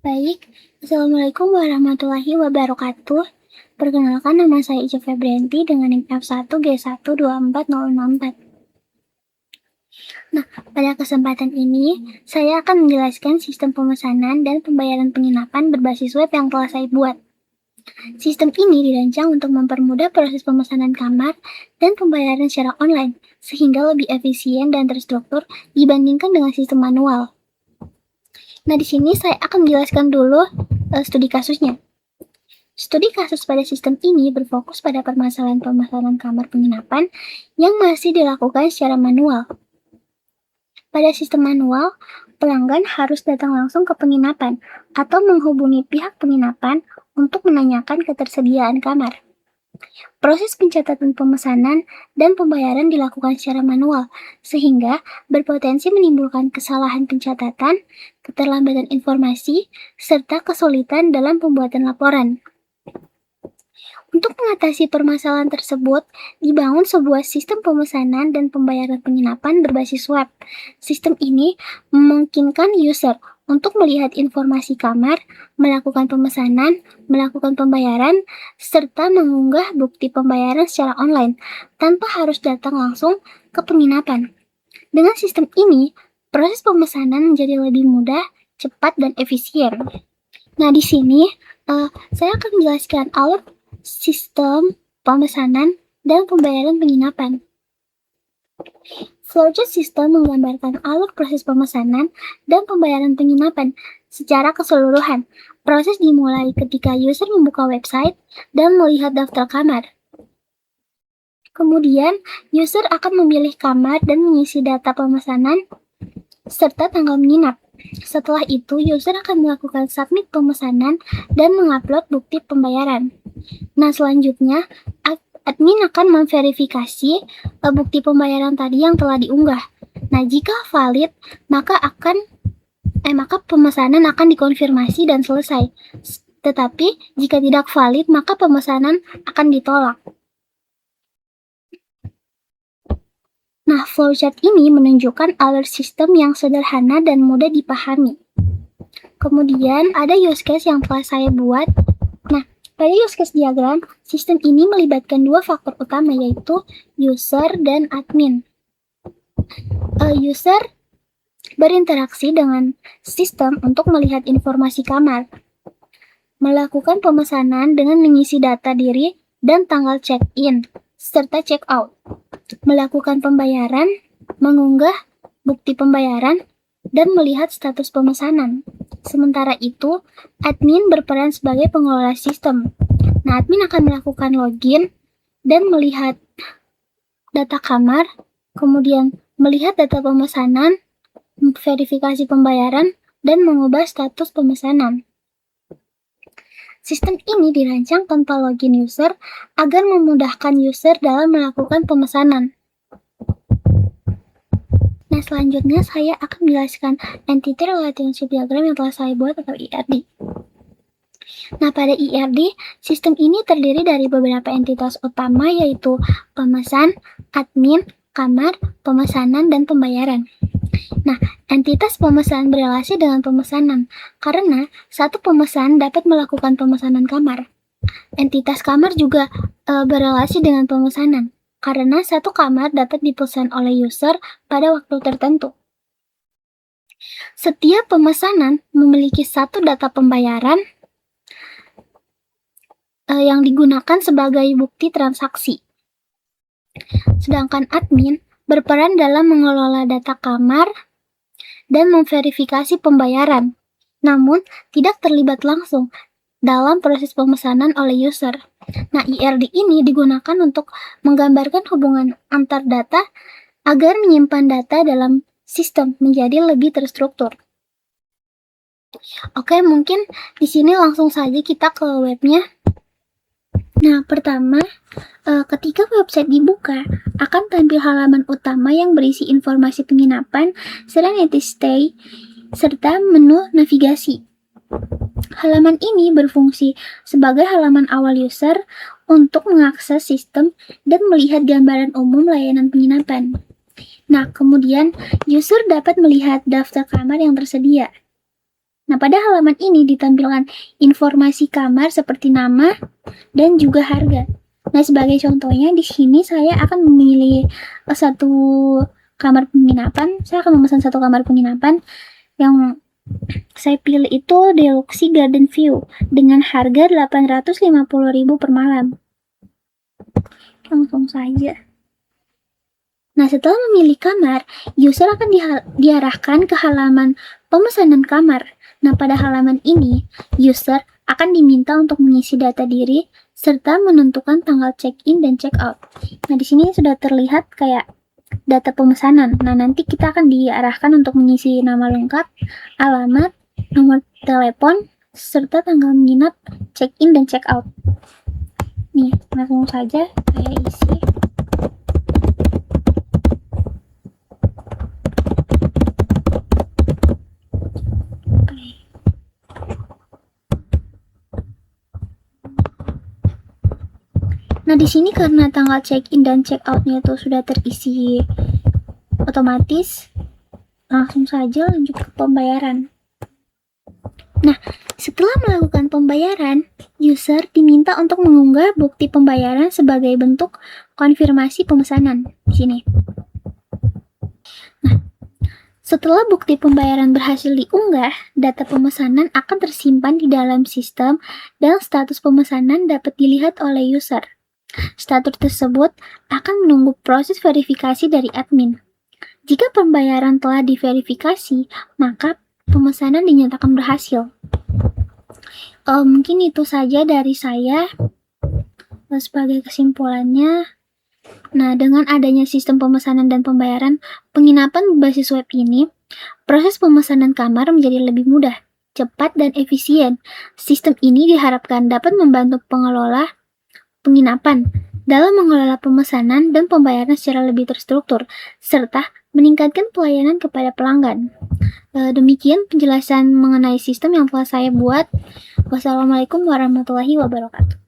Baik, Assalamualaikum warahmatullahi wabarakatuh. Perkenalkan, nama saya Ica Febrianti dengan NIM F1G1240064. Nah, pada kesempatan ini, saya akan menjelaskan sistem pemesanan dan pembayaran penginapan berbasis web yang telah saya buat. Sistem ini dirancang untuk mempermudah proses pemesanan kamar dan pembayaran secara online, sehingga lebih efisien dan terstruktur dibandingkan dengan sistem manual. Nah, di sini saya akan menjelaskan dulu studi kasusnya. Studi kasus pada sistem ini berfokus pada permasalahan pemesanan kamar penginapan yang masih dilakukan secara manual. Pada sistem manual, pelanggan harus datang langsung ke penginapan atau menghubungi pihak penginapan untuk menanyakan ketersediaan kamar. Proses pencatatan pemesanan dan pembayaran dilakukan secara manual, sehingga berpotensi menimbulkan kesalahan pencatatan, keterlambatan informasi, serta kesulitan dalam pembuatan laporan. Untuk mengatasi permasalahan tersebut, dibangun sebuah sistem pemesanan dan pembayaran penginapan berbasis web. Sistem ini memungkinkan user untuk melihat informasi kamar, melakukan pemesanan, melakukan pembayaran, serta mengunggah bukti pembayaran secara online tanpa harus datang langsung ke penginapan. Dengan sistem ini, proses pemesanan menjadi lebih mudah, cepat, dan efisien. Nah, di sini saya akan menjelaskan alur sistem pemesanan dan pembayaran penginapan. Flowchart system menggambarkan alur proses pemesanan dan pembayaran penginapan secara keseluruhan. Proses dimulai ketika user membuka website dan melihat daftar kamar. Kemudian, user akan memilih kamar dan mengisi data pemesanan serta tanggal menginap. Setelah itu, user akan melakukan submit pemesanan dan mengupload bukti pembayaran. Nah, selanjutnya, admin akan memverifikasi bukti pembayaran tadi yang telah diunggah. Nah, jika valid, maka pemesanan akan dikonfirmasi dan selesai. Tetapi, jika tidak valid, maka pemesanan akan ditolak. Nah, flowchart ini menunjukkan alur sistem yang sederhana dan mudah dipahami. Kemudian, ada use case yang telah saya buat. Nah, pada use case diagram, sistem ini melibatkan dua faktor utama, yaitu user dan admin. User berinteraksi dengan sistem untuk melihat informasi kamar, melakukan pemesanan dengan mengisi data diri dan tanggal check-in, serta check-out, melakukan pembayaran, mengunggah bukti pembayaran, dan melihat status pemesanan. Sementara itu, admin berperan sebagai pengelola sistem. Nah, admin akan melakukan login dan melihat data kamar, kemudian melihat data pemesanan, verifikasi pembayaran, dan mengubah status pemesanan. Sistem ini dirancang tanpa login user agar memudahkan user dalam melakukan pemesanan. Nah, selanjutnya saya akan menjelaskan Entity Relationship Diagram yang telah saya buat atau ERD. Nah, pada ERD, sistem ini terdiri dari beberapa entitas utama, yaitu pemesan, admin, kamar, pemesanan, dan pembayaran. Nah, entitas pemesan berelasi dengan pemesanan, karena satu pemesan dapat melakukan pemesanan kamar. Entitas kamar juga berelasi dengan pemesanan, karena satu kamar dapat dipesan oleh user pada waktu tertentu. Setiap pemesanan memiliki satu data pembayaran yang digunakan sebagai bukti transaksi. Sedangkan admin berperan dalam mengelola data kamar dan memverifikasi pembayaran, namun tidak terlibat langsung dalam proses pemesanan oleh user. Nah, ERD ini digunakan untuk menggambarkan hubungan antar data agar menyimpan data dalam sistem menjadi lebih terstruktur. Oke, mungkin di sini langsung saja kita ke webnya. Nah, pertama, ketika website dibuka, akan tampil halaman utama yang berisi informasi penginapan, Serenity Stay, serta menu navigasi. Halaman ini berfungsi sebagai halaman awal user untuk mengakses sistem dan melihat gambaran umum layanan penginapan. Nah, kemudian user dapat melihat daftar kamar yang tersedia. Nah, pada halaman ini ditampilkan informasi kamar seperti nama dan juga harga. Nah, sebagai contohnya di sini saya akan memilih satu kamar penginapan. Saya akan memesan satu kamar penginapan yang saya pilih itu Deluxe Garden View dengan harga 850.000 per malam. Langsung saja. Nah, setelah memilih kamar, user akan diarahkan ke halaman pemesanan kamar. Nah, pada halaman ini, user akan diminta untuk mengisi data diri serta menentukan tanggal check-in dan check-out. Nah, di sini sudah terlihat kayak data pemesanan. Nah, nanti kita akan diarahkan untuk mengisi nama lengkap, alamat, nomor telepon, serta tanggal menginap, check-in dan check-out. Nih, langsung saja saya isi. Nah, di sini karena tanggal check-in dan check-out-nya itu sudah terisi otomatis, langsung saja lanjut ke pembayaran. Nah, setelah melakukan pembayaran, user diminta untuk mengunggah bukti pembayaran sebagai bentuk konfirmasi pemesanan. Di sini. Nah, setelah bukti pembayaran berhasil diunggah, data pemesanan akan tersimpan di dalam sistem dan status pemesanan dapat dilihat oleh user. Status tersebut akan menunggu proses verifikasi dari admin. Jika pembayaran telah diverifikasi, maka pemesanan dinyatakan berhasil. Mungkin itu saja dari saya. Sebagai kesimpulannya, nah, dengan adanya sistem pemesanan dan pembayaran penginapan berbasis web ini, proses pemesanan kamar menjadi lebih mudah, cepat, dan efisien. Sistem ini diharapkan dapat membantu pengelola penginapan dalam mengelola pemesanan dan pembayaran secara lebih terstruktur, serta meningkatkan pelayanan kepada pelanggan. Demikian penjelasan mengenai sistem yang telah saya buat. Wassalamualaikum warahmatullahi wabarakatuh.